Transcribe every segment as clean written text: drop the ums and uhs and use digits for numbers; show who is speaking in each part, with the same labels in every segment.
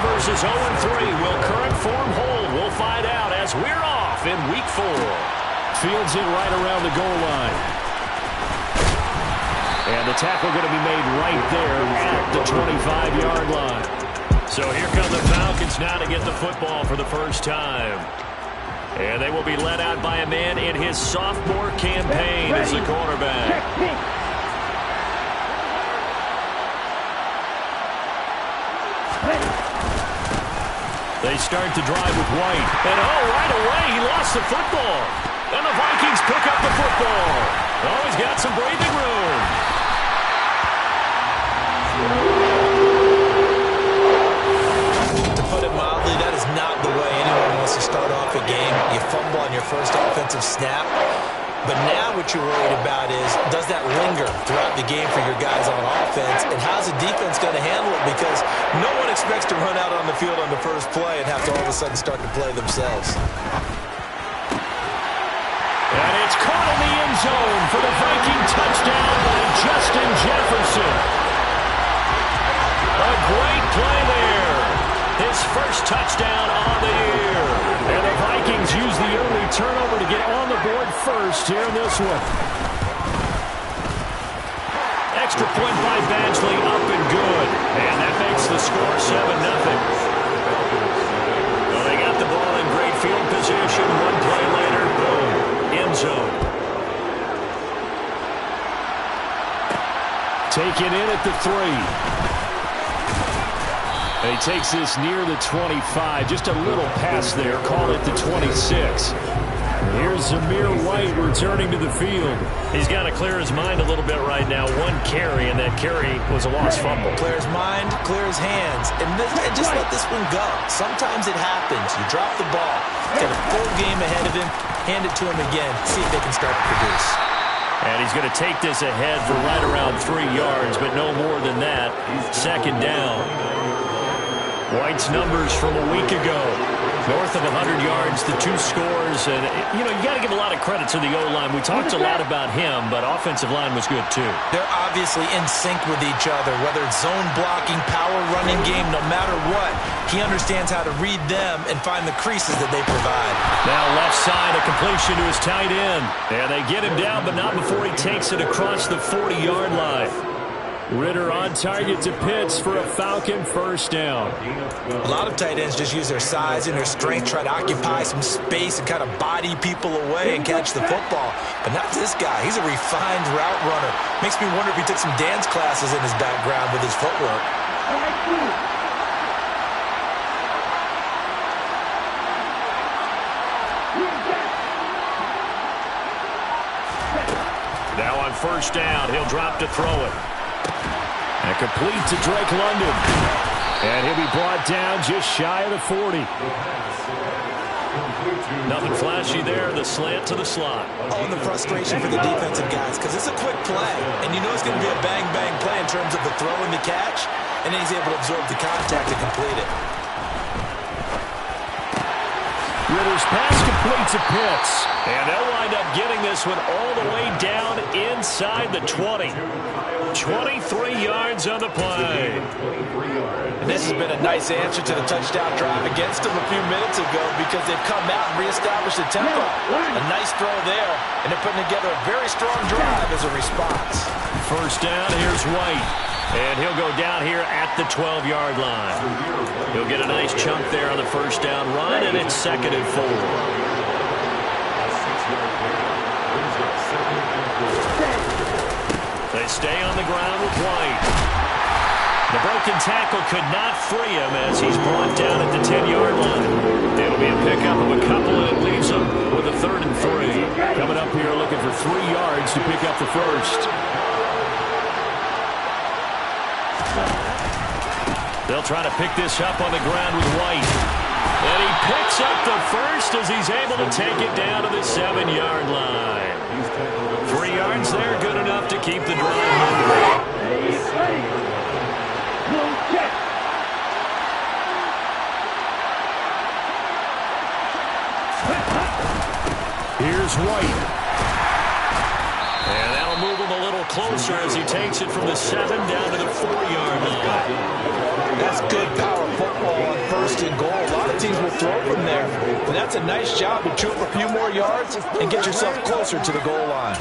Speaker 1: Versus 0-3. Will current form hold? We'll find out as we're off in Week 4.
Speaker 2: Fields it right around the goal line. And the tackle going to be made right there at the 25-yard line.
Speaker 1: So here come the Falcons now to get the football for the first time. And they will be led out by a man in his sophomore campaign as the quarterback. They start to drive with White. And right away, he lost the football. And the Vikings pick up the football. Oh, he's got some breathing room.
Speaker 3: To put it mildly, that is not the way anyone wants to start off a game. You fumble on your first offensive snap. But now what you're worried about is, does that linger throughout the game for your guys on offense? And how's the defense going to handle it? Because no one expects to run out on the field on the first play and have to all of a sudden start to play themselves.
Speaker 1: And it's caught in the end zone for the Viking touchdown by Justin Jefferson. A great play there. His first touchdown on the year. And the Vikings use the early turnover to get on the board first here in this one. Extra point by Badgley, up and good. And that makes the score 7-0. Well, they got the ball in great field position. One play later, boom, end zone.
Speaker 2: Taken in at the 3. And he takes this near the 25. Just a little pass there. Call it the 26. Here's Zamir White returning to the field.
Speaker 1: He's got to clear his mind a little bit right now. One carry, and that carry was a lost fumble.
Speaker 3: Clear his mind, clear his hands, and just let this one go. Sometimes it happens. You drop the ball. Got a full game ahead of him. Hand it to him again. See if they can start to produce.
Speaker 1: And he's going to take this ahead for right around 3 yards, but no more than that. Second down. White's numbers from a week ago. North of 100 yards, the 2 scores. And, you got to give a lot of credit to the O-line. We talked a lot about him, but offensive line was good, too.
Speaker 3: They're obviously in sync with each other, whether it's zone blocking, power running game, no matter what. He understands how to read them and find the creases that they provide.
Speaker 1: Now left side, a completion to his tight end. And they get him down, but not before he takes it across the 40-yard line. Ritter on target to Pitts for a Falcon first down.
Speaker 3: A lot of tight ends just use their size and their strength, try to occupy some space and kind of body people away and catch the football. But not this guy. He's a refined route runner. Makes me wonder if he took some dance classes in his background with his footwork.
Speaker 1: Now on first down, he'll drop to throw it.
Speaker 2: And complete to Drake London. And he'll be brought down just shy of the 40.
Speaker 1: Nothing flashy there. The slant to the slot.
Speaker 3: Oh, and the frustration for the defensive guys, because it's a quick play. And you know it's going to be a bang-bang play in terms of the throw and the catch. And then he's able to absorb the contact and complete it.
Speaker 1: Ritter's pass complete to Pitts. And they'll wind up getting this one all the way down inside the 20. 23 yards on the play.
Speaker 3: And this has been a nice answer to the touchdown drive against them a few minutes ago because they've come out and reestablished the tempo. A nice throw there, and they're putting together a very strong drive as a response.
Speaker 1: First down, here's White. And he'll go down here at the 12-yard line. He'll get a nice chunk there on the first down run, and it's 2nd and 4. They stay on the ground with White. The broken tackle could not free him as he's brought down at the 10-yard line. It'll be a pickup of a couple, and it leaves him with a 3rd and 3. Coming up here looking for 3 yards to pick up the first. They'll try to pick this up on the ground with White. And he picks up the first as he's able to take it down to the 7-yard line. 3 yards there, good enough to keep
Speaker 2: White.
Speaker 1: And that'll move him a little closer as he takes it from the 7 down to the 4-yard line.
Speaker 3: That's good power football on 1st and goal. A lot of teams will throw from there. And that's a nice job to chew up a few more yards and get yourself closer to the goal line.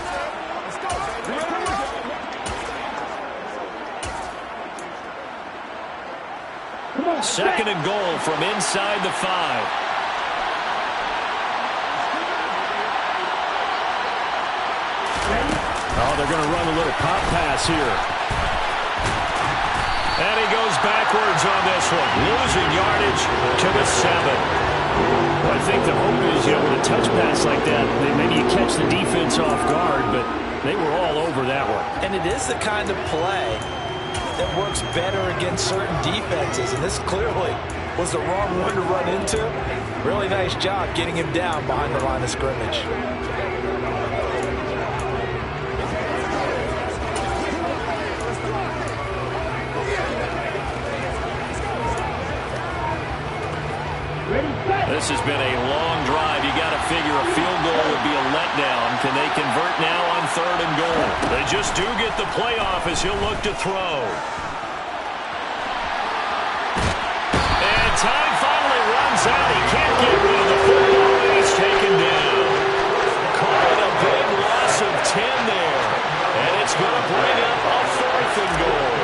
Speaker 1: 2nd and goal from inside the 5.
Speaker 2: Oh, they're going to run a little pop pass here.
Speaker 1: And he goes backwards on this one, losing yardage to the 7.
Speaker 2: Well, I think the hope is, with a touch pass like that, maybe you catch the defense off guard, but they were all over that one.
Speaker 3: And it is the kind of play that works better against certain defenses, and this clearly was the wrong one to run into. Really nice job getting him down behind the line of scrimmage.
Speaker 1: This has been a long drive. You got to figure a field goal would be a letdown. Can they convert now on 3rd and goal? They just do get the playoff as he'll look to throw. And time finally runs out. He can't get rid of the football, and he's taken down. Call it a big loss of 10 there. And it's going to bring up a 4th and goal.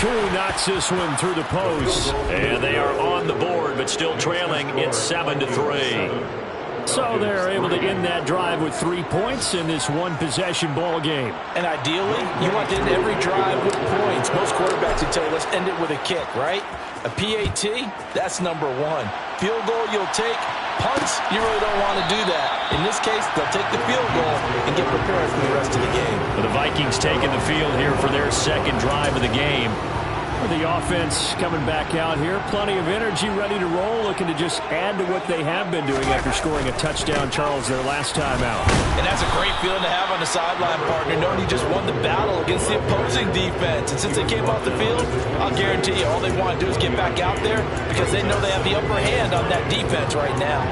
Speaker 2: Koo knocks this one through the post.
Speaker 1: And they are on the board, but still trailing. It's 7-3.
Speaker 2: So they're able to end that drive with 3 points in this one-possession ball game.
Speaker 3: And ideally, you want to end every drive with points. Most quarterbacks would tell you, let's end it with a kick, right? A PAT, that's number 1. Field goal you'll take. Punts, you really don't want to do that. In this case, they'll take the field goal and get prepared for the rest of the game.
Speaker 1: The Vikings taking the field here for their 2nd drive of the game.
Speaker 2: The offense coming back out here. Plenty of energy, ready to roll, looking to just add to what they have been doing after scoring a touchdown, Charles, their last time out.
Speaker 3: And that's a great feeling to have on the sideline, partner, knowing you just won the battle against the opposing defense. And since they came off the field, I'll guarantee you all they want to do is get back out there because they know they have the upper hand on that defense right now.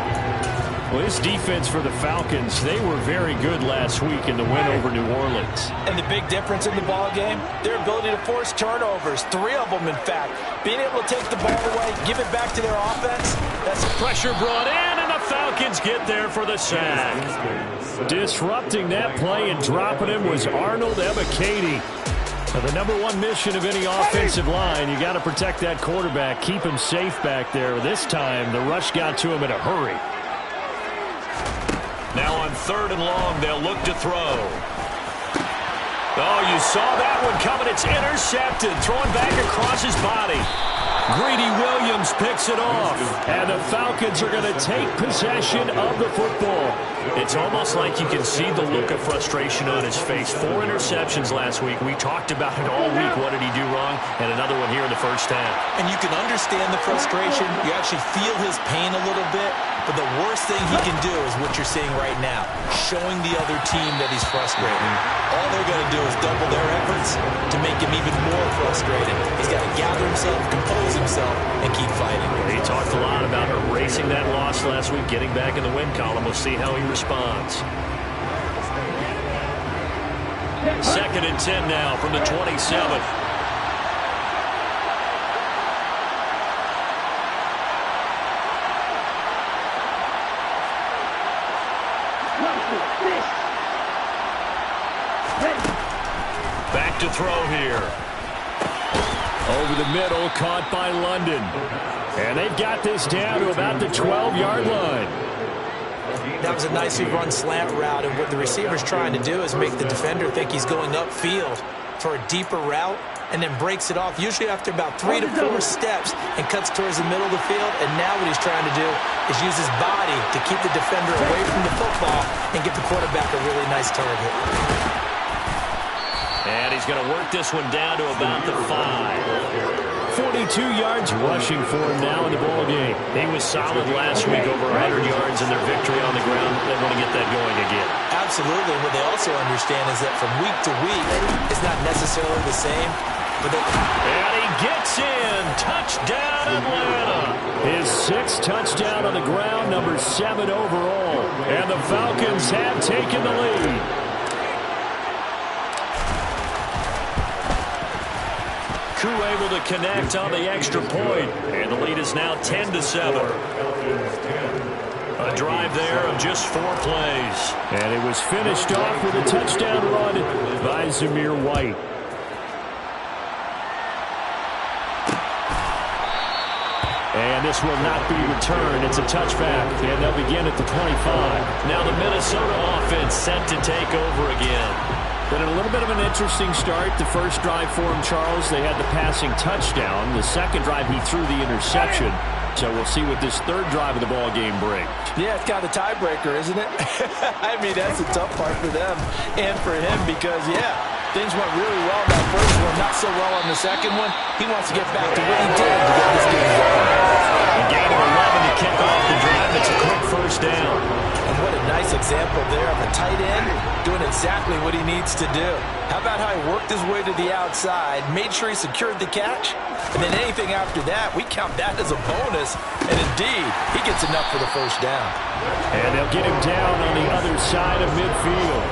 Speaker 2: Well, this defense for the Falcons, they were very good last week in the win over New Orleans.
Speaker 3: And the big difference in the ball game, their ability to force turnovers, 3 of them, in fact. Being able to take the ball away, give it back to their offense, that's
Speaker 1: pressure brought in, and the Falcons get there for the sack.
Speaker 2: Disrupting that play and dropping him was Arnold Ebiketie. The number 1 mission of any offensive line, you got to protect that quarterback, keep him safe back there. This time, the rush got to him in a hurry.
Speaker 1: Now on 3rd and long, they'll look to throw. Oh, you saw that one coming. It's intercepted. Throwing back across his body. Greedy Williams picks it off.
Speaker 2: And the Falcons are going to take possession of the football.
Speaker 1: It's almost like you can see the look of frustration on his face. 4 interceptions last week. We talked about it all week. What did he do wrong? And another one here in the first half.
Speaker 3: And you can understand the frustration. You actually feel his pain a little bit. But the worst thing he can do is what you're seeing right now, showing the other team that he's frustrated. All they're going to do is double their efforts to make him even more frustrated. He's got to gather himself, compose himself, and keep fighting.
Speaker 1: He talked a lot about erasing that loss last week, getting back in the win column. We'll see how he responds. 2nd and 10 now from the 27. Back to throw here.
Speaker 2: Over the middle, caught by London. And they've got this down to about the 12-yard line.
Speaker 3: That was a nicely run slant route, and what the receiver's trying to do is make the defender think he's going upfield for a deeper route, and then breaks it off, usually after about 3 to 4 steps, and cuts towards the middle of the field. And now what he's trying to do is use his body to keep the defender away from the football and give the quarterback a really nice target.
Speaker 1: And he's going to work this one down to about the 5.
Speaker 2: 42 yards rushing for him now in the ball game.
Speaker 1: He was solid last week, over 100 yards in their victory on the ground. They want to get that going again.
Speaker 3: Absolutely. What they also understand is that from week to week, it's not necessarily the same.
Speaker 1: And he gets in. Touchdown, Atlanta.
Speaker 2: His 6th touchdown on the ground, number 7 overall. And the Falcons have taken the lead.
Speaker 1: Koo able to connect on the extra point. And the lead is now 10-7. A drive there of just 4 plays.
Speaker 2: And it was finished off with a touchdown run by Zamir White. And this will not be returned. It's a touchback. And they'll begin at the 25.
Speaker 1: Now the Minnesota offense set to take over again.
Speaker 2: But a little bit of an interesting start. The first drive for him, Charles, they had the passing touchdown. The second drive, he threw the interception. So we'll see what this third drive of the ball game brings.
Speaker 3: Yeah, it's kind of a tiebreaker, isn't it? I mean, that's a tough part for them and for him because, yeah, things went really well in that first one, not so well on the second one. He wants to get back to what he did to get this game going.
Speaker 1: A gain of 11 to kick off the drive. It's a quick first down.
Speaker 3: And what a nice example there of a tight end doing exactly what he needs to do. How about how he worked his way to the outside, made sure he secured the catch, and then anything after that, we count that as a bonus. And indeed, he gets enough for the first down.
Speaker 2: And they'll get him down on the other side of midfield.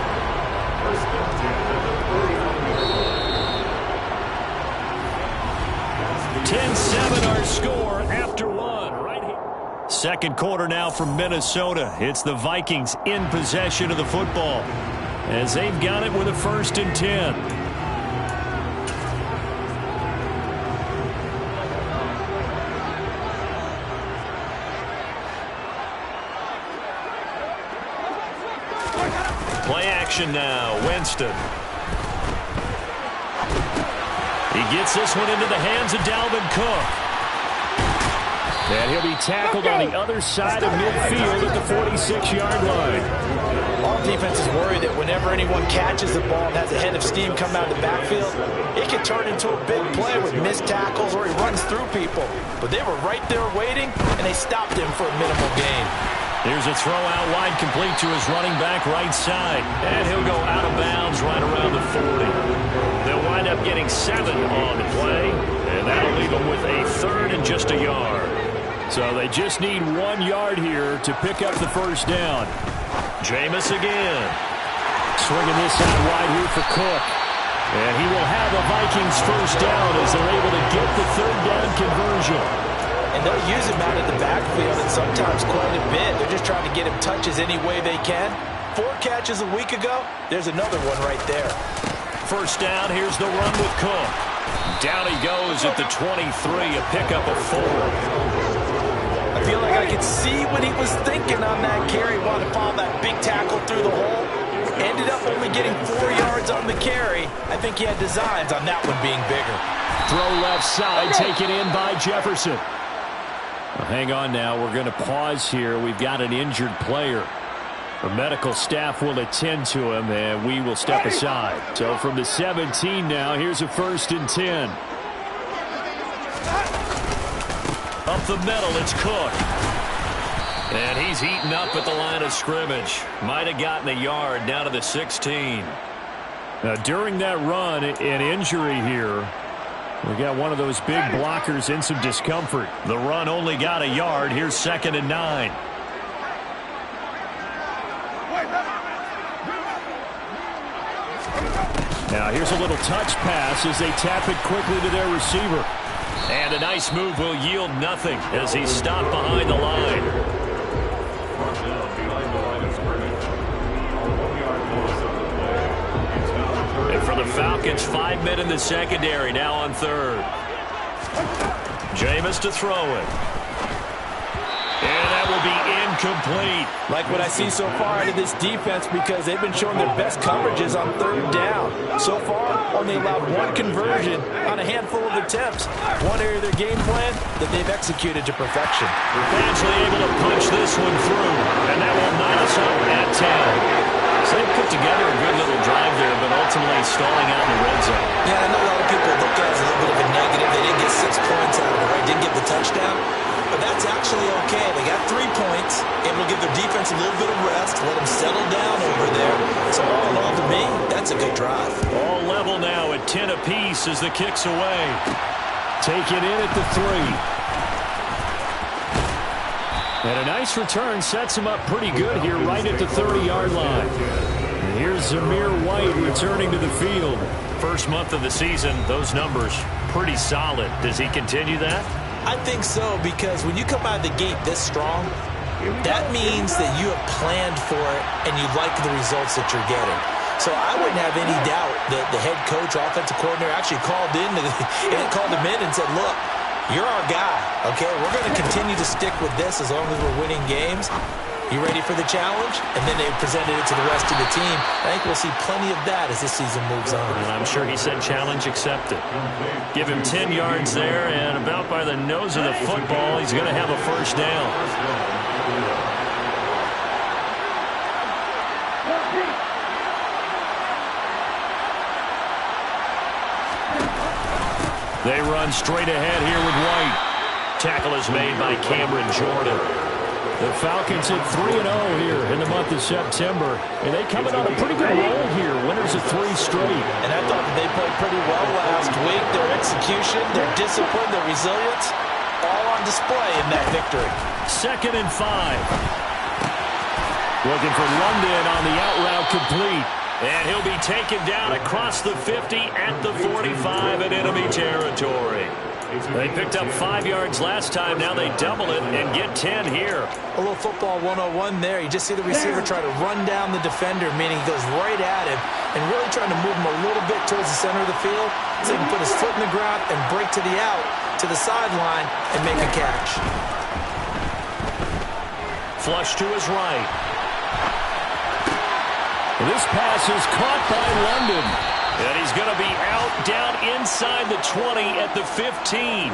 Speaker 1: Our score after one right here. Second quarter now from Minnesota. It's the Vikings in possession of the football as they've got it with a 1st and 10. Play action now. Winston. He gets this one into the hands of Dalvin Cook.
Speaker 2: And he'll be tackled on the other side of midfield at the 46-yard line.
Speaker 3: All defenses worry that whenever anyone catches the ball and has a head of steam come out of the backfield, it can turn into a big play with missed tackles or he runs through people. But they were right there waiting, and they stopped him for a minimal gain.
Speaker 1: Here's a throw out wide complete to his running back right side. And he'll go out of bounds right around the 40. They'll wind up getting 7 on the play, and that'll leave them with a 3rd and just a yard.
Speaker 2: So they just need 1 yard here to pick up the first down.
Speaker 1: Jameis again.
Speaker 2: Swinging this out wide here for Cook. And he will have the Vikings first down as they're able to get the 3rd down conversion.
Speaker 3: And they'll use him out of the backfield and sometimes quite a bit. They're just trying to get him touches any way they can. 4 catches a week ago. There's another one right there.
Speaker 1: First down, here's the run with Cook. Down he goes at the 23, a pickup of 4.
Speaker 3: I feel like I could see what he was thinking on that carry. Wanted to follow that big tackle through the hole. Ended up only getting 4 yards on the carry. I think he had designs on that one being bigger.
Speaker 2: Throw left side, taken in by Jefferson. Well, hang on now. We're going to pause here. We've got an injured player. The medical staff will attend to him, and we will step aside. So from the 17 now, here's a 1st and 10.
Speaker 1: Up the middle, it's Cook. And he's eaten up at the line of scrimmage. Might have gotten a yard down to the 16.
Speaker 2: Now, during that run, an injury here. We got one of those big blockers in some discomfort.
Speaker 1: The run only got a yard. Here's 2nd and 9.
Speaker 2: Now, here's a little touch pass as they tap it quickly to their receiver.
Speaker 1: And a nice move will yield nothing as he's stopped behind the line. And for the Falcons, 5 men in the secondary now on 3rd. Jameis to throw it. And that will be incomplete.
Speaker 3: Like what I see so far out of this defense because they've been showing their best coverages on 3rd down. So far, only allowed 1 conversion on a handful of attempts. One area of their game plan that they've executed to perfection.
Speaker 1: Eventually able to punch this one through. And that will knock us up at 10. So they put together a good little drive there, but ultimately stalling out in the red zone.
Speaker 3: Yeah, I know a lot of people look at it as a little bit of a negative. They didn't get 6 points out of it, right? Didn't get the touchdown. But but that's actually okay. They got 3 points, able to give their defense a little bit of rest, let them settle down over there. So all in all, to me, that's a good drive.
Speaker 1: All level now at 10 apiece as the kick's away.
Speaker 2: Take it in at the 3. And a nice return sets him up pretty good here right at the 30-yard line. And here's Zamir White returning to the field.
Speaker 1: First month of the season, those numbers pretty solid. Does he continue that?
Speaker 3: I think so, because when you come out of the gate this strong, that means that you have planned for it and you like the results that you're getting. So I wouldn't have any doubt that the head coach, offensive coordinator, actually called him in and said, look, you're our guy, okay? We're going to continue to stick with this as long as we're winning games. You ready for the challenge? And then they presented it to the rest of the team. I think we'll see plenty of that as this season moves on.
Speaker 1: And I'm sure he said challenge accepted. Give him 10 yards there, and about by the nose of the football, he's going to have a first down. They run straight ahead here with White. Tackle is made by Cameron Jordan.
Speaker 2: The Falcons hit 3-0 here in the month of September, and they coming on a pretty good roll here. Winners of 3 straight.
Speaker 3: And I thought that they played pretty well last week. Their execution, their discipline, their resilience, all on display in that victory.
Speaker 1: 2nd and 5.
Speaker 2: Looking for London on the out route complete.
Speaker 1: And he'll be taken down across the 50 at the 45 in enemy territory. They picked up 5 yards last time. Now they double it and get 10 here.
Speaker 3: A little football 101 there. You just see the receiver try to run down the defender, meaning he goes right at him and really trying to move him a little bit towards the center of the field so he can put his foot in the ground and break to the out, to the sideline, and make a catch.
Speaker 1: Flush to his right.
Speaker 2: This pass is caught by London.
Speaker 1: And he's going to be out down inside the 20 at the 15.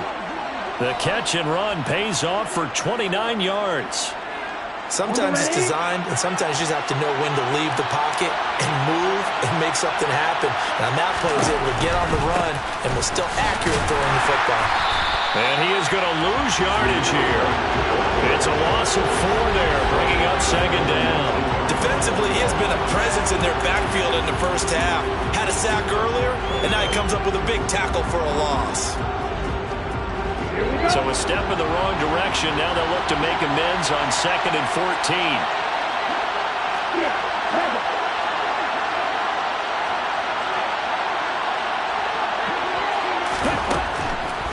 Speaker 1: The catch and run pays off for 29 yards.
Speaker 3: Sometimes it's designed, and sometimes you just have to know when to leave the pocket and move and make something happen. And on that play, he was able to get on the run and was still accurate throwing the football.
Speaker 1: And he is going to lose yardage here. It's a loss of 4 there, bringing up 2nd down.
Speaker 3: Defensively, he has been a presence in their backfield in the first half. Had a sack earlier, and now he comes up with a big tackle for a loss.
Speaker 1: So a step in the wrong direction. Now they'll look to make amends on 2nd and 14.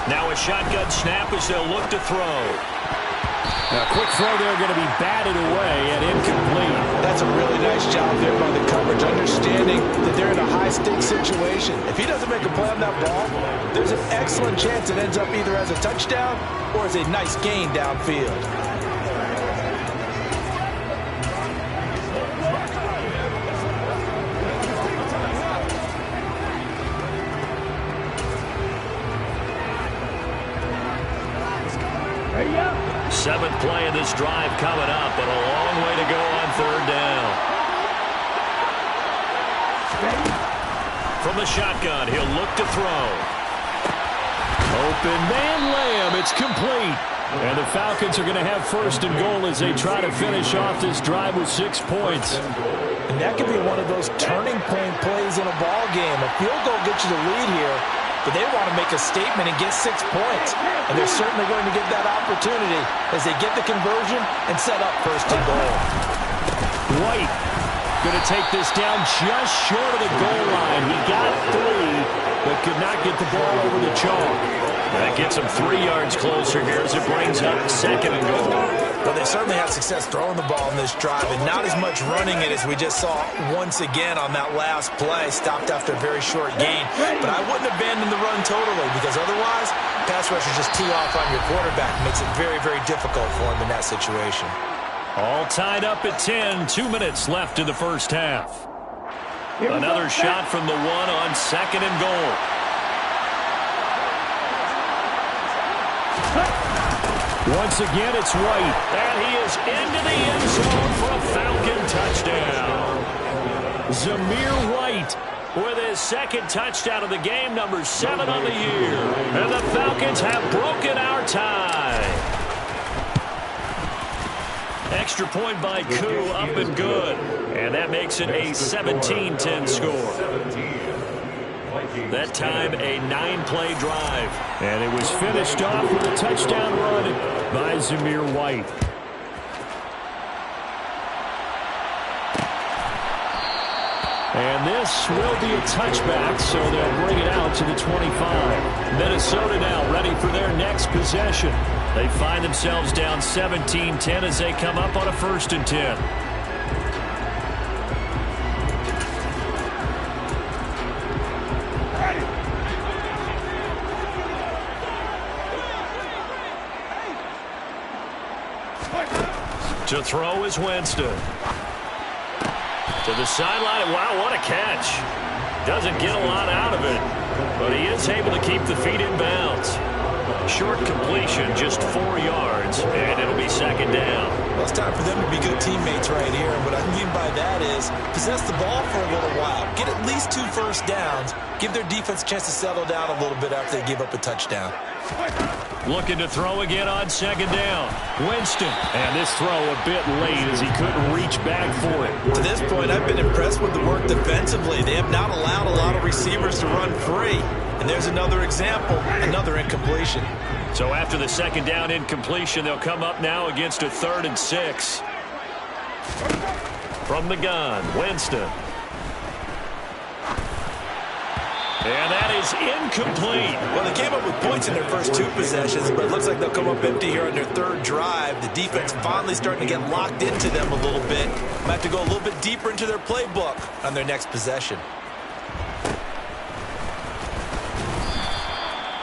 Speaker 1: Now a shotgun snap as they'll look to throw.
Speaker 2: A quick throw there going to be batted away and incomplete.
Speaker 3: That's a really nice job there by the coverage, understanding that they're in a high-stakes situation. If he doesn't make a play on that ball, there's an excellent chance it ends up either as a touchdown or as a nice gain downfield.
Speaker 1: Seventh play of this drive coming up, but a long way to go on 3rd down. From the shotgun, he'll look to throw.
Speaker 2: Open man Lamb, it's complete. And the Falcons are going to have 1st and goal as they try to finish off this drive with 6 points.
Speaker 3: And that could be one of those turning point plays in a ball game. A field goal gets you the lead here, but they want to make a statement and get 6 points. And they're certainly going to get that opportunity as they get the conversion and set up 1st and goal.
Speaker 2: White going to take this down just short of the goal line. He got 3, but could not get the ball over the chalk.
Speaker 1: That gets him 3 yards closer here as it brings up 2nd and goal.
Speaker 3: Well, they certainly had success throwing the ball in this drive, and not as much running it as we just saw once again on that last play. Stopped after a very short gain. But I wouldn't abandon the run totally, because otherwise, pass rushers just tee off on your quarterback. It makes it very, very difficult for him in that situation.
Speaker 1: All tied up at 10. 2 minutes left in the first half. Another shot from the 1 on 2nd and goal.
Speaker 2: Once again, it's White.
Speaker 1: And he is into the end zone for a Falcon touchdown.
Speaker 2: Zamir White
Speaker 1: with his 2nd touchdown of the game, number 7 on the year. And the Falcons have broken our tie. Extra point by Koo, up and good. And that makes it a 17-10 score. That time, a 9-play drive.
Speaker 2: And it was finished off with a touchdown run by Zamir White. And this will be a touchback, so they'll bring it out to the 25.
Speaker 1: Minnesota now ready for their next possession. They find themselves down 17-10 as they come up on a 1st and 10. To throw is Winston. To the sideline. Wow, what a catch. Doesn't get a lot out of it, but he is able to keep the feet in bounds. Short completion, just 4 yards, and it'll be 2nd down.
Speaker 3: Well, it's time for them to be good teammates right here. And what I mean by that is possess the ball for a little while. Get at least 2 first downs. Give their defense a chance to settle down a little bit after they give up a touchdown.
Speaker 1: Looking to throw again on 2nd down. Winston.
Speaker 2: And this throw a bit late as he couldn't reach back for it.
Speaker 3: To this point, I've been impressed with the work defensively. They have not allowed a lot of receivers to run free. And there's another example, another incompletion.
Speaker 1: So after the 2nd down incompletion, they'll come up now against a 3rd and 6. From the gun, Winston. And that is incomplete.
Speaker 3: Well, they came up with points in their first 2 possessions, but it looks like they'll come up empty here on their 3rd drive. The defense finally starting to get locked into them a little bit. Might have to go a little bit deeper into their playbook on their next possession.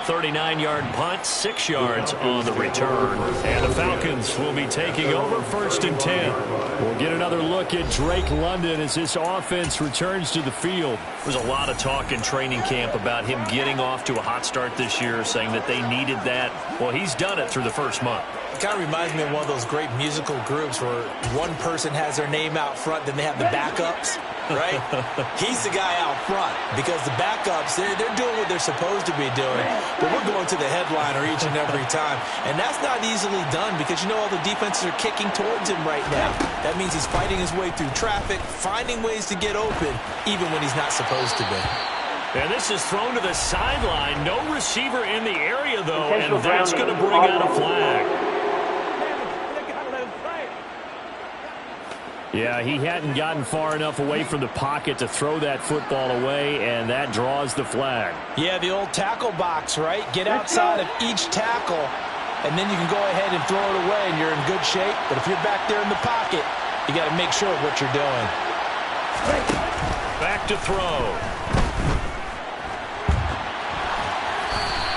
Speaker 1: 39-yard punt, 6 yards on the return. And the Falcons will be taking over 1st and 10.
Speaker 2: We'll get another look at Drake London as this offense returns to the field.
Speaker 1: There's a lot of talk in training camp about him getting off to a hot start this year, saying that they needed that. Well, he's done it through the first month.
Speaker 3: It kind of reminds me of one of those great musical groups where one person has their name out front, then they have the backups, right? He's the guy out front because the backups, they're doing what they're supposed to be doing, but we're going to the headliner each and every time. And that's not easily done because, you know, all the defenses are kicking towards him right now. That means he's fighting his way through traffic, finding ways to get open, even when he's not supposed to be.
Speaker 1: And this is thrown to the sideline. No receiver in the area, though, and that's going to bring out a flag.
Speaker 2: Yeah, he hadn't gotten far enough away from the pocket to throw that football away, and that draws the flag.
Speaker 3: Yeah, the old tackle box, right? Get outside of each tackle, and then you can go ahead and throw it away, and you're in good shape. But if you're back there in the pocket, you got to make sure of what you're doing.
Speaker 1: Back to throw.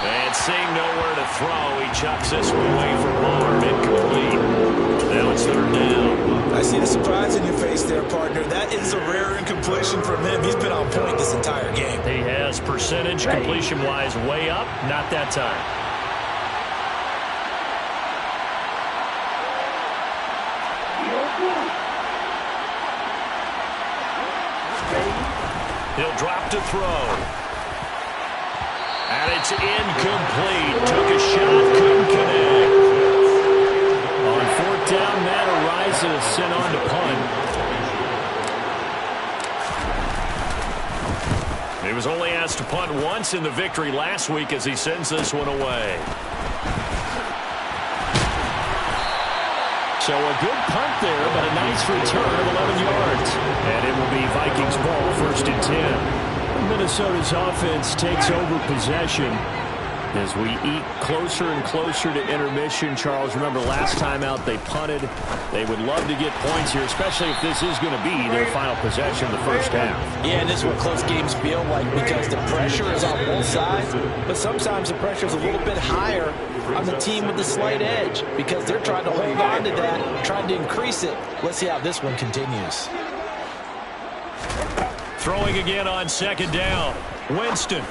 Speaker 1: And seeing nowhere to throw, he chucks this one away from Barr, incomplete. Now it's 3rd down.
Speaker 3: I see the surprise in your face there, partner. That is a rare incompletion from him. He's been on point this entire game.
Speaker 1: He has percentage completion-wise way up. Not that time. He'll drop to throw. And it's incomplete. Took a shot, couldn't connect.
Speaker 2: On 4th down, Matt Ariza sent on to punt.
Speaker 1: He was only asked to punt once in the victory last week as he sends this one away.
Speaker 2: So a good punt there, but a nice return of 11 yards. And it will be Vikings ball, 1st and 10. Minnesota's offense takes over possession as we eat closer and closer to intermission. Charles, remember last time out they punted. They would love to get points here, especially if this is going to be their final possession of the first half.
Speaker 3: Yeah, and this is what close games feel like because the pressure is on both sides, but sometimes the pressure is a little bit higher on the team with the slight edge because they're trying to hold on to that, trying to increase it. Let's see how this one continues.
Speaker 1: Throwing again on 2nd down. Winston.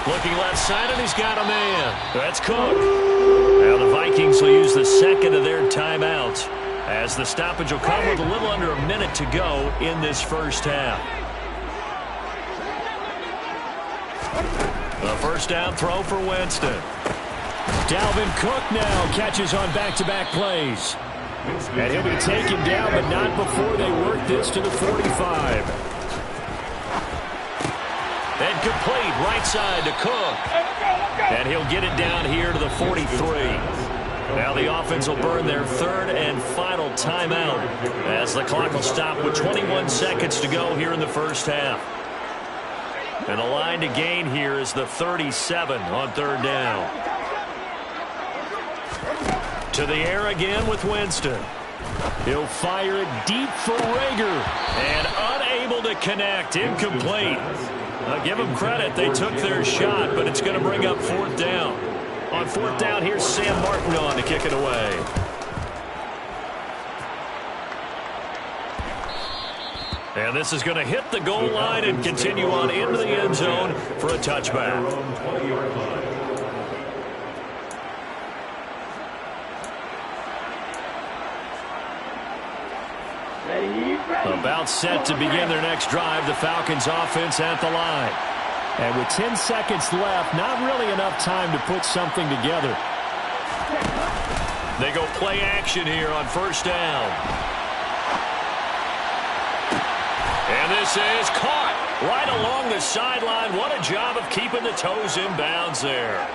Speaker 1: Looking left side, and he's got a man. That's Cook. Now the Vikings will use the 2nd of their timeouts as the stoppage will come with a little under a minute to go in this first half. The 1st down throw for Winston.
Speaker 2: Dalvin Cook now catches on back-to-back plays. And he'll be taken down, but not before they work this to the 45.
Speaker 1: And complete, right side to Cook. And he'll get it down here to the 43. Now the offense will burn their third and final timeout as the clock will stop with 21 seconds to go here in the first half. And the line to gain here is the 37 on third down. To the air again with Winston.
Speaker 2: He'll fire it deep for Rager.
Speaker 1: And unable to connect. Incomplete. Give them credit. They took their shot, but it's going to bring up fourth down. On fourth down, here's Sam Martin on to kick it away. And this is going to hit the goal line and continue on into the end zone for a touchback. About set to begin their next drive, the Falcons offense at the line.
Speaker 2: And with 10 seconds left, not really enough time to put something together.
Speaker 1: They go play action here on first down. And this is caught right along the sideline. What a job of keeping the toes in bounds there.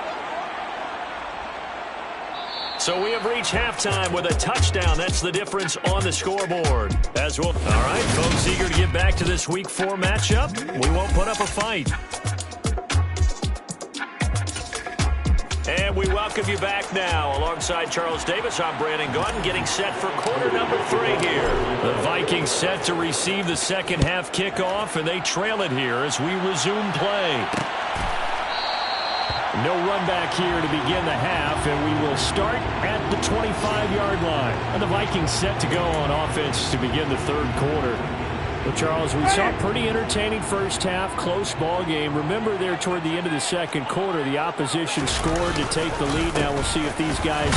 Speaker 1: So we have reached halftime with a touchdown. That's the difference on the scoreboard. As well. All right, folks, eager to get back to this Week 4 matchup. We won't put up a fight. And we welcome you back now. Alongside Charles Davis, I'm Brandon Gaudin, getting set for quarter number 3 here. The Vikings set to receive the second half kickoff, and they trail it here as we resume play.
Speaker 2: No run back here to begin the half, and we will start at the 25-yard line. And the Vikings set to go on offense to begin the third quarter. Well, Charles, we saw a pretty entertaining first half, close ball game. Remember there toward the end of the second quarter, the opposition scored to take the lead. Now we'll see if these guys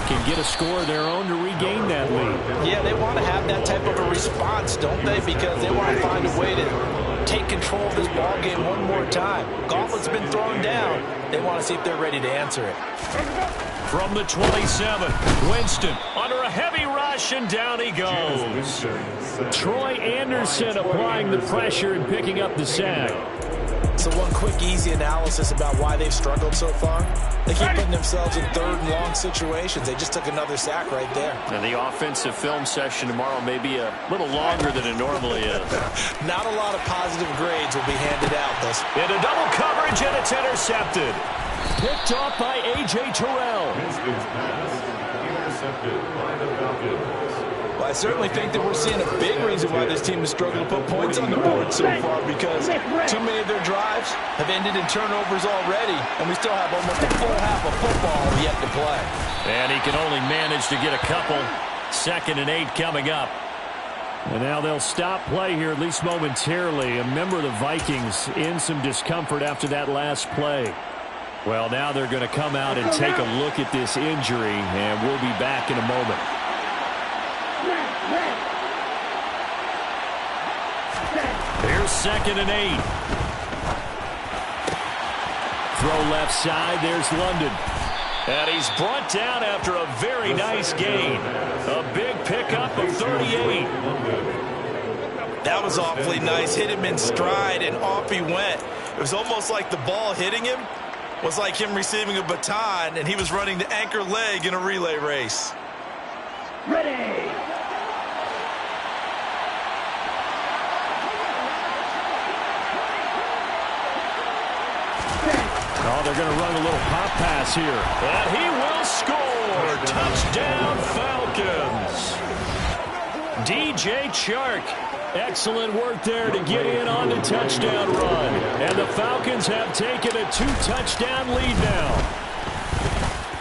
Speaker 2: can get a score of their own to regain that lead.
Speaker 3: Yeah, they want to have that type of a response, don't they? Because they want to find a way to take control of this ball game one more time. Gauntlet's been thrown down. They want to see if they're ready to answer it.
Speaker 1: From the 27, Winston under a heavy rush, and down he goes.
Speaker 2: Troy Anderson applying the pressure and picking up the sack.
Speaker 3: So one quick, easy analysis about why they've struggled so far. They keep putting themselves in third and long situations. They just took another sack right there.
Speaker 1: And the offensive film session tomorrow may be a little longer than it normally is.
Speaker 3: Not a lot of positive grades will be handed out.
Speaker 1: Into double coverage, and it's intercepted.
Speaker 2: Picked off by A.J. Terrell.
Speaker 3: Well, I certainly think that we're seeing a big reason why this team has struggled to put points on the board so far, because too many of their drives have ended in turnovers already, and we still have almost a full half of football yet to play.
Speaker 1: And he can only manage to get a couple. 2nd and 8 coming up.
Speaker 2: And now they'll stop play here, at least momentarily. A member of the Vikings in some discomfort after that last play. Well, now they're going to come out and take a look at this injury, and we'll be back in a moment.
Speaker 1: Here's 2nd and 8.
Speaker 2: Throw left side. There's London.
Speaker 1: And he's brought down after a very nice gain. A big pickup of 38.
Speaker 3: That was awfully nice. Hit him in stride, and off he went. It was almost like the ball hitting him was like him receiving a baton, and he was running the anchor leg in a relay race.
Speaker 4: Ready.
Speaker 2: Oh, they're going to run a little pop pass here.
Speaker 1: And he will score. Touchdown, Falcons. DJ Chark.
Speaker 2: Excellent work there to get in on the touchdown run. And the Falcons have taken a 2-touchdown lead now.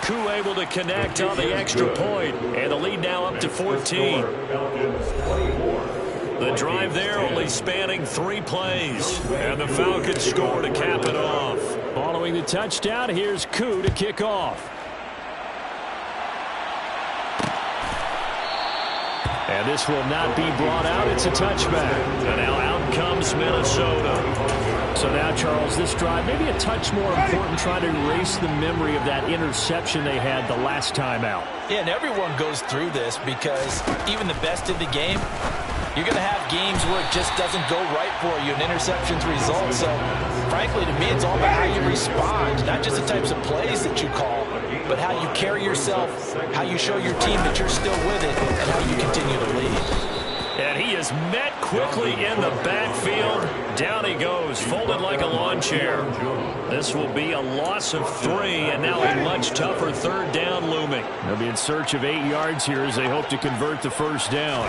Speaker 1: Koo able to connect on the extra point. And the lead now up to 14. The drive there only spanning 3 plays. And the Falcons score to cap it off.
Speaker 2: Following the touchdown, here's Koo to kick off. And this will not be brought out. It's a touchback.
Speaker 1: And now out comes Minnesota.
Speaker 2: So now, Charles, this drive maybe a touch more important, trying to erase the memory of that interception they had the last time out.
Speaker 3: Yeah, and everyone goes through this because even the best in the game, you're going to have games where it just doesn't go right for you, and interceptions result. So, frankly, to me, it's all about how you respond, not just the types of plays that you call, but how you carry yourself, how you show your team that you're still with it, and how you continue to lead.
Speaker 1: And he is met quickly in the backfield. Down he goes, folded like a lawn chair. This will be a loss of 3, and now a much tougher third down looming.
Speaker 2: They'll be in search of 8 yards here as they hope to convert the first down.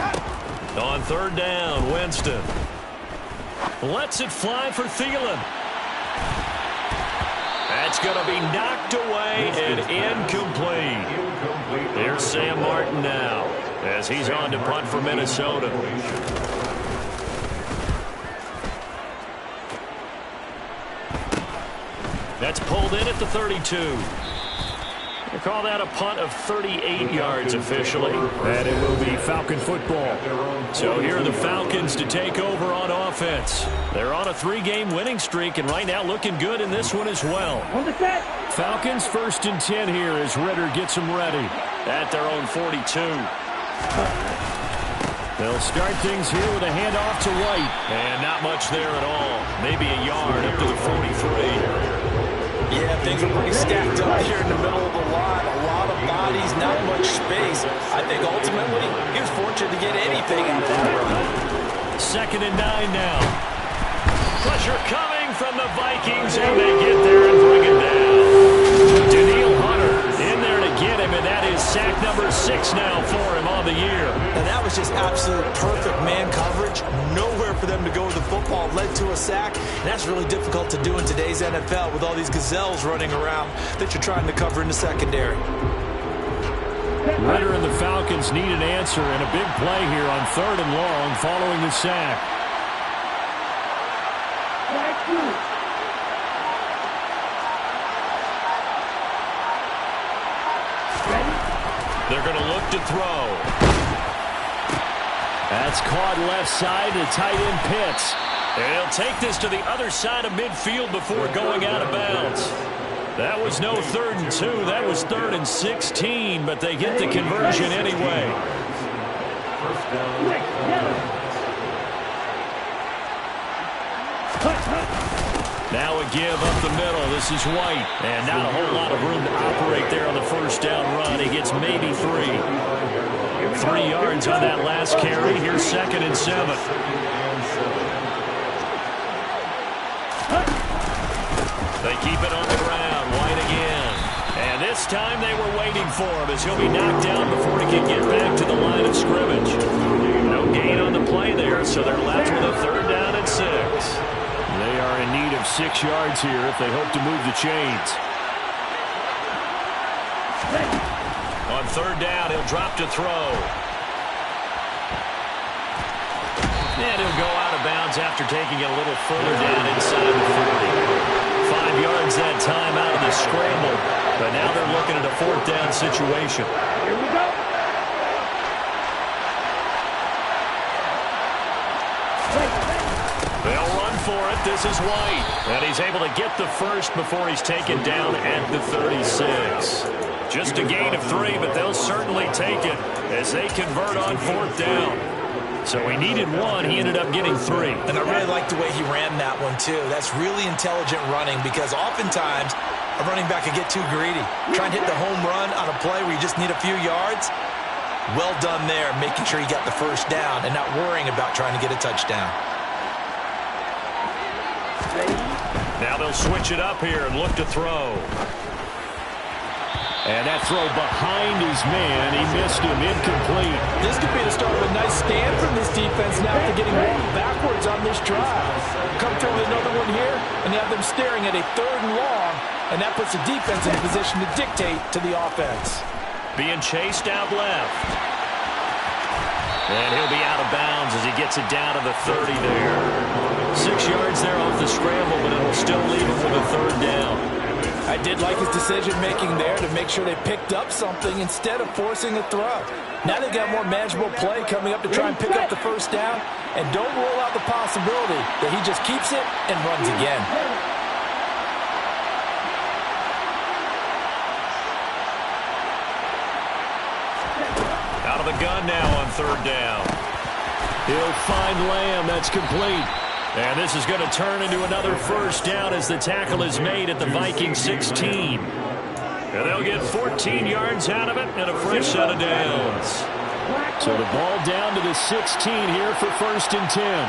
Speaker 1: On third down, Winston lets it fly for Thielen. That's going to be knocked away and incomplete. Here's Sam Martin now as he's on to punt for Minnesota. That's pulled in at the 32. They call that a punt of 38 yards officially.
Speaker 2: And it will be Falcon football.
Speaker 1: So here are the Falcons to take over on offense. They're on a 3-game winning streak, and right now looking good in this one as well.
Speaker 4: On the set.
Speaker 2: Falcons 1st and 10 here as Ritter gets them ready.
Speaker 1: At their own 42.
Speaker 2: They'll start things here with a handoff to White.
Speaker 1: And not much there at all. Maybe a yard up to the 43.
Speaker 3: Yeah, things are pretty stacked up here in the middle of the line. A lot of bodies, not much space. I think ultimately he was fortunate to get anything out of that run.
Speaker 1: 2nd and 9 now. Pressure coming from the Vikings, and they get there and bring it down. Daniil Hunter in there to get him, and that is sack number 6 now for him on the year.
Speaker 3: And that was just absolute perfect man coverage. Nowhere for them to go with the football. Led to a sack, and that's really difficult to do in today's NFL with all these gazelles running around that you're trying to cover in the secondary.
Speaker 2: Ritter and the Falcons need an answer, and a big play here on 3rd and long following the sack.
Speaker 1: They're going to look to throw.
Speaker 2: That's caught left side to tight end Pitts.
Speaker 1: And he'll take this to the other side of midfield before going out of bounds. That was no 3rd and 2. That was 3rd and 16, but they get the conversion anyway. Now a give up the middle. This is White. And not a whole lot of room to operate there on the first down run. He gets maybe 3. 3 yards on that last carry. Here's 2nd and 7. They keep it on the ground. White again. And this time they were waiting for him as he'll be knocked down before he can get back to the line of scrimmage. No gain on the play there, so they're left with a 3rd down and 6.
Speaker 2: They are in need of 6 yards here if they hope to move the chains.
Speaker 1: On 3rd down, he'll drop to throw. And he'll go out of bounds after taking it a little further down inside the 40. 5 yards that time out of the scramble. But now they're looking at a 4th down situation.
Speaker 4: Here we go.
Speaker 1: They'll run for it. This is White. And he's able to get the first before he's taken down at the 36. Just a gain of 3, but they'll certainly take it as they convert on 4th down. So he needed 1. He ended up getting 3.
Speaker 3: And I really like the way he ran that one, too. That's really intelligent running because oftentimes a running back can get too greedy. Try and hit the home run on a play where you just need a few yards. Well done there, making sure he got the first down and not worrying about trying to get a touchdown.
Speaker 1: Now they'll switch it up here and look to throw.
Speaker 2: And that throw behind his man, he missed him, incomplete.
Speaker 3: This could be the start of a nice stand from this defense now after getting walked backwards on this drive. Come through with another one here, and they have them staring at a 3rd and long, and that puts the defense in a position to dictate to the offense.
Speaker 1: Being chased out left. And he'll be out of bounds as he gets it down to the 30 there. 6 yards there off the scramble, but it'll still leave him with a 3rd down.
Speaker 3: I did like his decision-making there to make sure they picked up something instead of forcing a throw. Now they've got more manageable play coming up to try and pick up the first down, and don't rule out the possibility that he just keeps it and runs again.
Speaker 1: Out of the gun now on third down.
Speaker 2: He'll find Lamb. That's complete.
Speaker 1: And this is going to turn into another first down as the tackle is made at the Vikings 16. And they'll get 14 yards out of it and a fresh set of downs.
Speaker 2: So the ball down to the 16 here for 1st and 10.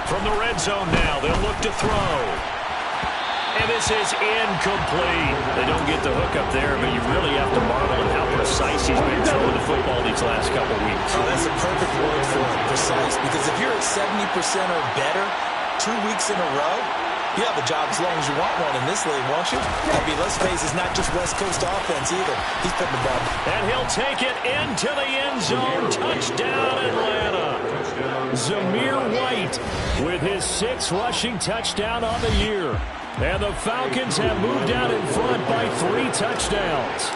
Speaker 1: From the red zone now, they'll look to throw. And this is incomplete. They don't get the hook up there, but you really have to marvel at how precise he's been throwing the football these last couple weeks.
Speaker 3: Oh, that's a perfect word for it, precise. Because if you're at 70% or better 2 weeks in a row, you have a job as long as you want one in this league, won't you? I mean, let's face it, it's not just West Coast offense either. He's putting the ball.
Speaker 1: And he'll take it into the end zone. Touchdown, Atlanta.
Speaker 2: Zamir White with his 6th rushing touchdown on the year. And the Falcons have moved out in front by 3 touchdowns.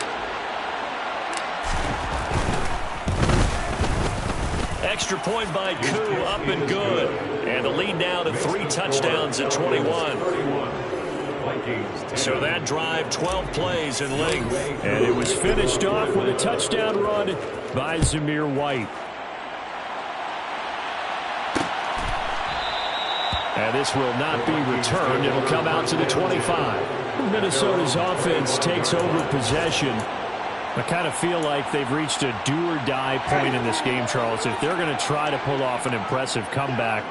Speaker 1: Extra point by Koo, up and good. And the lead now to 3 touchdowns at 21. So that drive, 12 plays in length.
Speaker 2: And it was finished off with a touchdown run by Zamir White. And this will not be returned. It'll come out to the 25. Minnesota's offense takes over possession. I kind of feel like they've reached a do-or-die point in this game, Charles. If they're going to try to pull off an impressive comeback,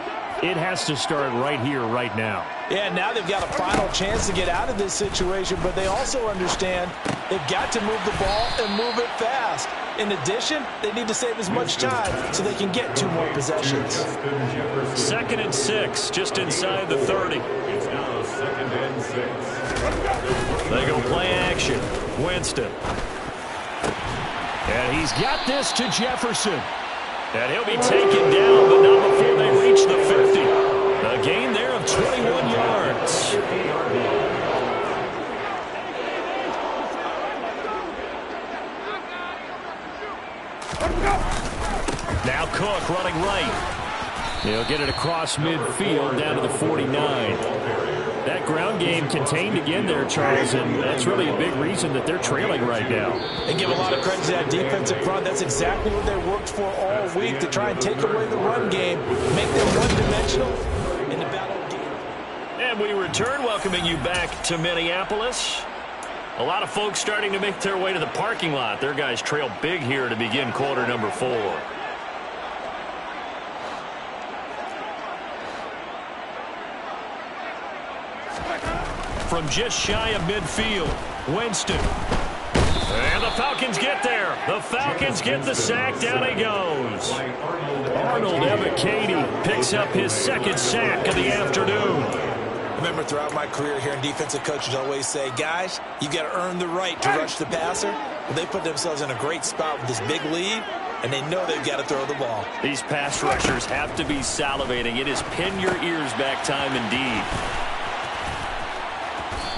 Speaker 2: it has to start right here, right now.
Speaker 3: Yeah, now they've got a final chance to get out of this situation, but they also understand they've got to move the ball and move it fast. In addition, they need to save as much time so they can get 2 more possessions.
Speaker 1: 2nd and 6, just inside the 30. They go play action. Winston.
Speaker 2: And he's got this to Jefferson.
Speaker 1: And he'll be taken down, but not before they reach the 50. A gain there of 21 yards. Now Cook running right.
Speaker 2: He'll get it across midfield down to the 49. That ground game contained again there, Charles, and that's really a big reason that they're trailing right now.
Speaker 3: They give a lot of credit to that defensive front. That's exactly what they worked for all week, to try and take away the run game, make them one-dimensional in the battle game.
Speaker 1: And we return, welcoming you back to Minneapolis. A lot of folks starting to make their way to the parking lot. Their guys trail big here to begin quarter number 4. From just shy of midfield, Winston. And the Falcons get there. The Falcons get the sack. Down he goes.
Speaker 2: Arnold Ebiketie picks up his 2nd sack of the afternoon.
Speaker 3: Remember, throughout my career here, defensive coaches always say, guys, you've got to earn the right to rush the passer. Well, they put themselves in a great spot with this big lead, and they know they've got to throw the ball.
Speaker 1: These pass rushers have to be salivating. It is pin your ears back time indeed.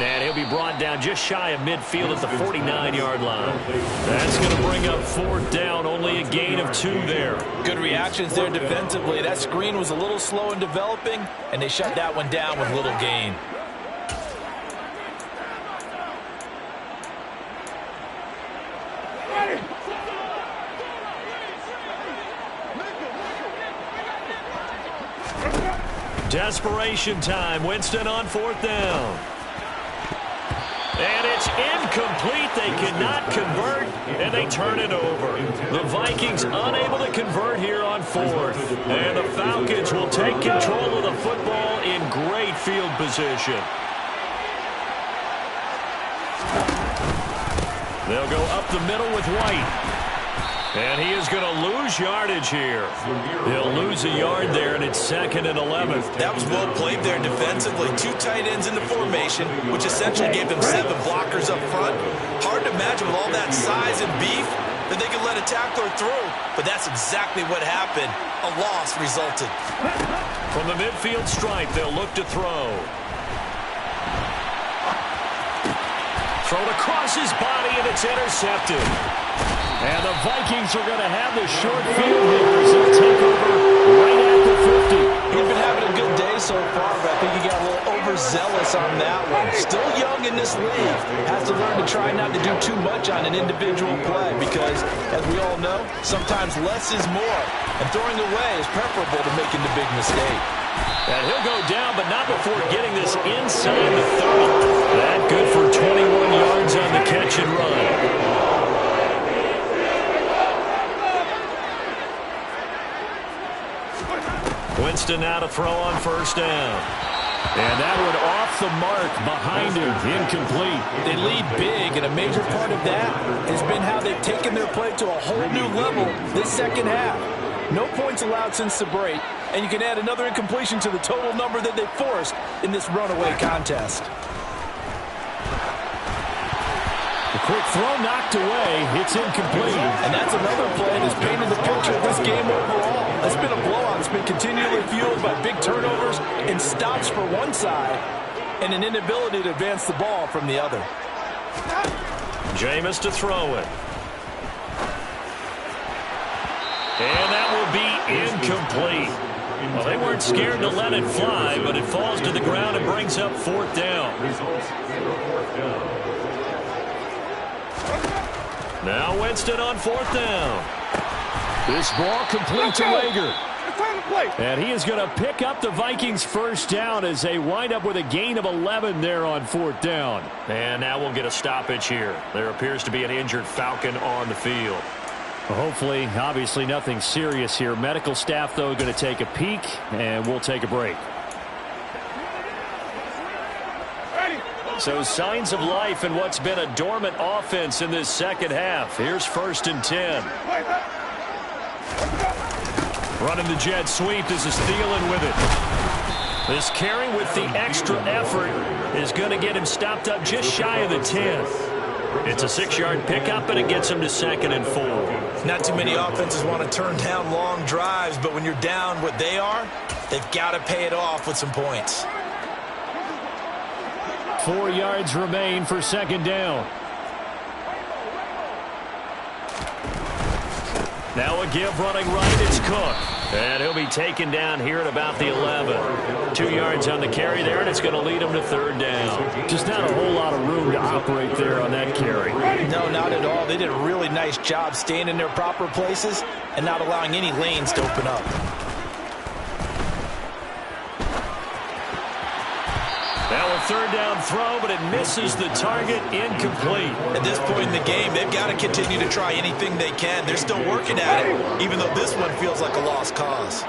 Speaker 1: And he'll be brought down just shy of midfield at the 49-yard line. That's going to bring up 4th down, only a gain of 2 there.
Speaker 3: Good reactions there defensively. That screen was a little slow in developing, and they shut that one down with little gain.
Speaker 1: Desperation time. Winston on 4th down. And it's incomplete. They cannot convert, and they turn it over. The Vikings unable to convert here on 4th. And the Falcons will take control of the football in great field position. They'll go up the middle with White. And he is going to lose yardage here. He'll lose a yard there, and it's 2nd and 11.
Speaker 3: That was well played there defensively. 2 tight ends in the formation, which essentially gave them 7 blockers up front. Hard to imagine with all that size and beef, that they could let a tackler through, but that's exactly what happened. A loss resulted.
Speaker 1: From the midfield stripe, they'll look to throw. Thrown across his body, and it's intercepted. And the Vikings are going to have the short field here as they'll take over right at the 50.
Speaker 3: He's been having a good day so far, but I think he got a little overzealous on that one. Still young in this league. Has to learn to try not to do too much on an individual play because, as we all know, sometimes less is more. And throwing away is preferable to making the big mistake.
Speaker 1: And he'll go down, but not before getting this inside the 30. That good for 21 yards on the catch and run. Winston now to throw on first down.
Speaker 2: And that one off the mark behind him, incomplete.
Speaker 3: They lead big, and a major part of that has been how they've taken their play to a whole new level this second half. No points allowed since the break, and you can add another incompletion to the total number that they forced in this runaway contest.
Speaker 2: The quick throw knocked away. It's incomplete.
Speaker 3: And that's another play that's painted the picture of this game overall. It's been a blowout. It's been continually fueled by big turnovers and stops for one side and an inability to advance the ball from the other.
Speaker 1: Jameis to throw it. And that will be incomplete. Well, they weren't scared to let it fly, but it falls to the ground and brings up fourth down. Now Winston on fourth down.
Speaker 2: This ball complete to Rager. And he is going to pick up the Vikings first down as they wind up with a gain of 11 there on fourth down.
Speaker 1: And now we'll get a stoppage here. There appears to be an injured Falcon on the field.
Speaker 2: Well, hopefully, obviously nothing serious here. Medical staff, though, going to take a peek, and we'll take a break.
Speaker 1: So signs of life in what's been a dormant offense in this second half. Here's 1st and 10. Running the jet sweep. This is Thielen with it. This carry with the extra effort is going to get him stopped up just shy of the 10. It's a 6-yard pickup, and it gets him to 2nd and 4.
Speaker 3: Not too many offenses want to turn down long drives, but when you're down what they are, they've got to pay it off with some points.
Speaker 2: 4 yards remain for 2nd down.
Speaker 1: Now a give running right. It's Cook. And he'll be taken down here at about the 11. 2 yards on the carry there, and it's going to lead him to 3rd down.
Speaker 2: Just not a whole lot of room to operate there on that carry.
Speaker 3: No, not at all. They did a really nice job staying in their proper places and not allowing any lanes to open up.
Speaker 1: Now a 3rd down throw, but it misses the target, incomplete.
Speaker 3: At this point in the game, they've got to continue to try anything they can. They're still working at it, even though this one feels like a lost cause.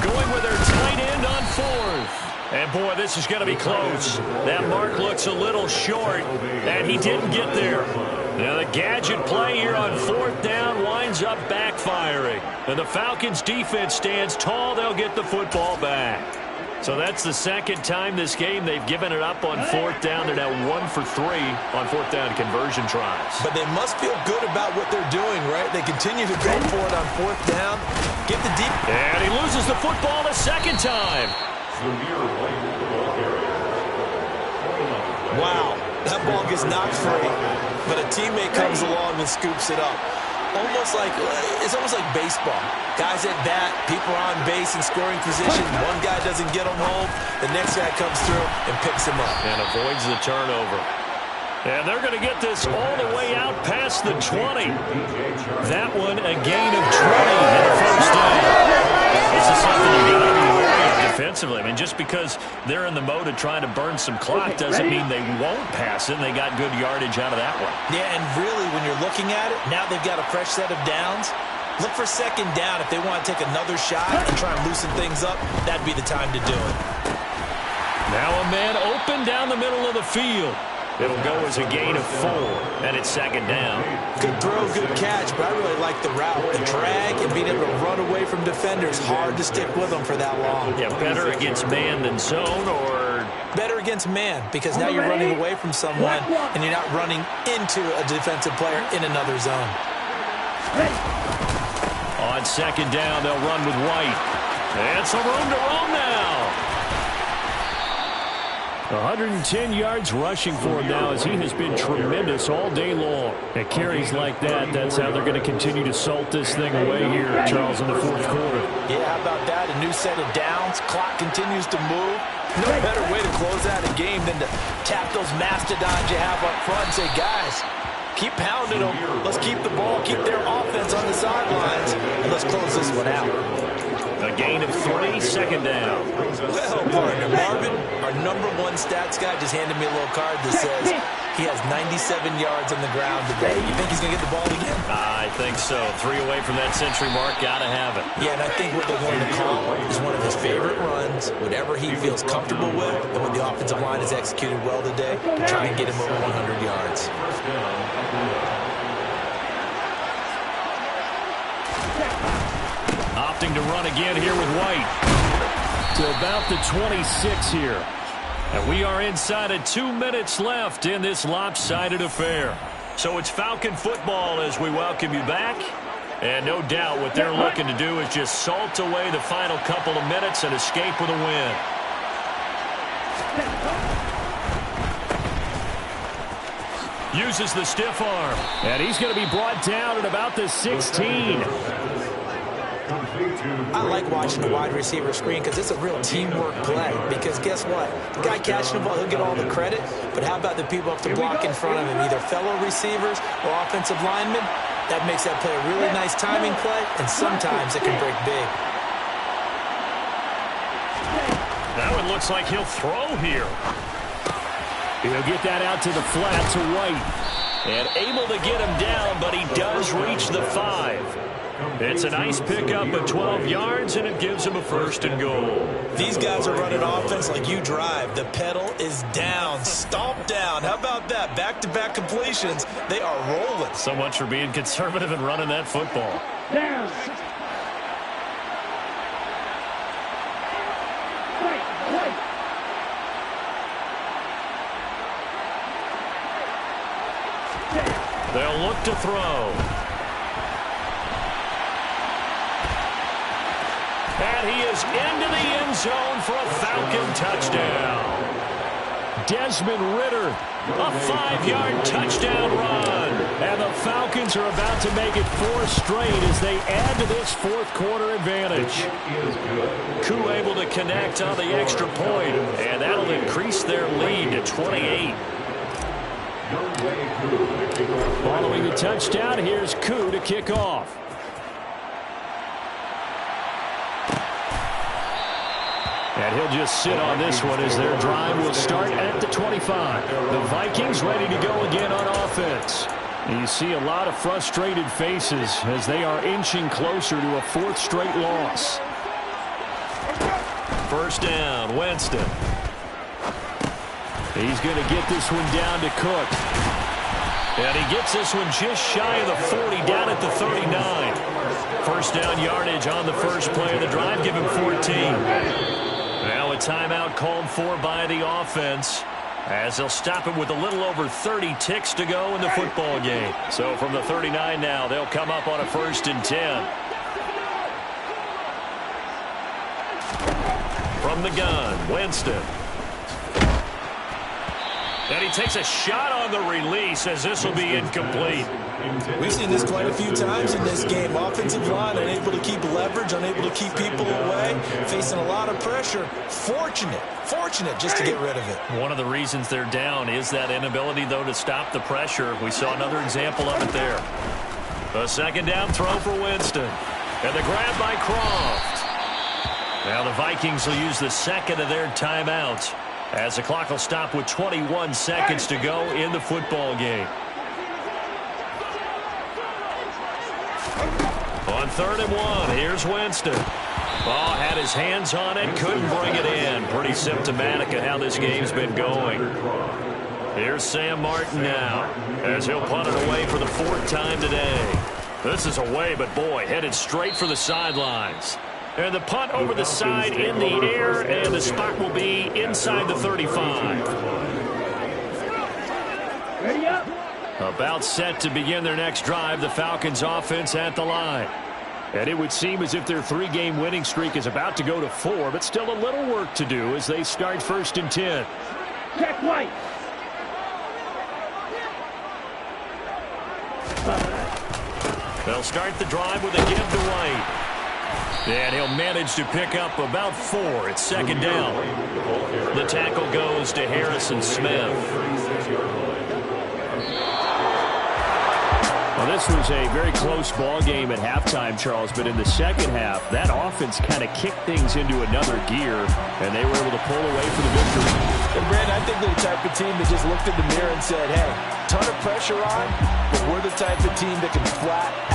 Speaker 1: Going with their tight end on 4th. And, boy, this is going to be close. That mark looks a little short, and he didn't get there. Now the gadget play here on 4th down winds up backfiring. And the Falcons defense stands tall. They'll get the football back. So that's the 2nd time this game they've given it up on 4th down. They're now 1 for 3 on 4th down conversion tries.
Speaker 3: But they must feel good about what they're doing, right? They continue to go for it on 4th down. Get the deep.
Speaker 1: And he loses the football the 2nd time.
Speaker 3: Wow, that ball gets knocked free, but a teammate comes along and scoops it up. It's almost like baseball. Guys at bat, people are on base in scoring position. One guy doesn't get them home. The next guy comes through and picks him up.
Speaker 1: And avoids the turnover. And they're going to get this all the way out past the 20. That one a gain of 20 in the first down. This is something you got to be wary of defensively. I mean, just because they're in the mode of trying to burn some clock doesn't mean they won't pass it. They got good yardage out of that one.
Speaker 3: Yeah, and really, when you're looking at it, now they've got a fresh set of downs. Look for 2nd down. If they want to take another shot and try and loosen things up, that'd be the time to do it.
Speaker 1: Now a man open down the middle of the field. It'll go as a gain of 4, and it's 2nd down.
Speaker 3: Good throw, good catch, but I really like the route. The drag and being able to run away from defenders, hard to stick with them for that long.
Speaker 1: Yeah, better against man than zone, or
Speaker 3: better against man because now you're running away from someone and you're not running into a defensive player in another zone.
Speaker 1: On second down, they'll run with White. And some room to roam now.
Speaker 2: 110 yards rushing for him now as he has been tremendous all day long. At carries like that, that's how they're going to continue to salt this thing away here, Charles, in the fourth quarter.
Speaker 3: Yeah, how about that? A new set of downs. Clock continues to move. No better way to close out a game than to tap those mastodons you have up front and say, guys, keep pounding them. Let's keep the ball, keep their offense on the sidelines, and let's close this one out.
Speaker 1: A gain of 3, second down.
Speaker 3: Well, partner, Marvin, our #1 stats guy, just handed me a little card that says he has 97 yards on the ground today. You think he's going to get the ball again?
Speaker 1: I think so. 3 away from that century mark. Got to have it.
Speaker 3: Yeah, and I think what they're going to call is one of his favorite runs, whatever he feels comfortable with, and when the offensive line is executed well today, to try and get him over 100 yards.
Speaker 1: Opting to run again here with White.
Speaker 2: To about the 26 here.
Speaker 1: And we are inside of 2 minutes left in this lopsided affair. So it's Falcon football as we welcome you back. And no doubt what they're looking to do is just salt away the final couple of minutes and escape with a win. Uses the stiff arm.
Speaker 2: And he's going to be brought down at about the 16.
Speaker 3: I like watching the wide receiver screen because it's a real teamwork play. Because guess what? The guy catching the ball, he'll get all the credit. But how about the people up to block in front of him, either fellow receivers or offensive linemen? That makes that play a really nice timing play, and sometimes it can break big.
Speaker 1: That one looks like he'll throw here.
Speaker 2: He'll get that out to the flat to White.
Speaker 1: And able to get him down, but he does reach the 5. It's a nice pickup of 12 yards, and it gives him a 1st and goal.
Speaker 3: These guys are running offense like you drive. The pedal is down, stomped down. How about that? Back-to-back completions. They are rolling.
Speaker 1: So much for being conservative and running that football.
Speaker 4: Down.
Speaker 1: They'll look to throw. And he is into the end zone for a Falcon touchdown.
Speaker 2: Desmond Ridder,
Speaker 1: a 5-yard touchdown run.
Speaker 2: And the Falcons are about to make it 4 straight as they add to this fourth quarter advantage.
Speaker 1: Koo able to connect on the extra point, and that'll increase their lead to 28.
Speaker 2: Following the touchdown, here's Koo to kick off. And he'll just sit on this one as their drive will start at the 25. The Vikings ready to go again on offense. You see a lot of frustrated faces as they are inching closer to a 4th straight loss.
Speaker 1: First down, Winston.
Speaker 2: He's going to get this one down to Cook.
Speaker 1: And he gets this one just shy of the 40, down at the 39. First down yardage on the first play of the drive, give him 14. Now a timeout called for by the offense as they'll stop it with a little over 30 ticks to go in the football game. So from the 39 now, they'll come up on a 1st and 10. From the gun, Winston. And he takes a shot on the release as this will be incomplete.
Speaker 3: We've seen this quite a few times in this game. Offensive line unable to keep leverage, unable to keep people away, facing a lot of pressure. Fortunate just to get rid of it.
Speaker 1: One of the reasons they're down is that inability, though, to stop the pressure. We saw another example of it there. A second down throw for Winston. And the grab by Croft. Now the Vikings will use the second of their timeouts as the clock will stop with 21 seconds to go in the football game. On 3rd and 1, here's Winston. Ball had his hands on it, couldn't bring it in. Pretty symptomatic of how this game's been going. Here's Sam Martin now as he'll punt it away for the 4th time today. This is away, but boy, headed straight for the sidelines. And the punt over the side in the air, and the spot will be inside the 35.
Speaker 4: Ready up.
Speaker 1: About set to begin their next drive, the Falcons offense at the line.
Speaker 2: And it would seem as if their 3-game winning streak is about to go to 4, but still a little work to do as they start 1st and 10.
Speaker 4: Check White.
Speaker 1: They'll start the drive with a give to White. And he'll manage to pick up about 4. It's 2nd down. The tackle goes to Harrison Smith.
Speaker 2: Well, this was a very close ball game at halftime, Charles, but in the second half, that offense kind of kicked things into another gear, and they were able to pull away for the victory.
Speaker 3: And, Brandon, I think they're the type of team that just looked in the mirror and said, hey, ton of pressure on, but we're the type of team that can flat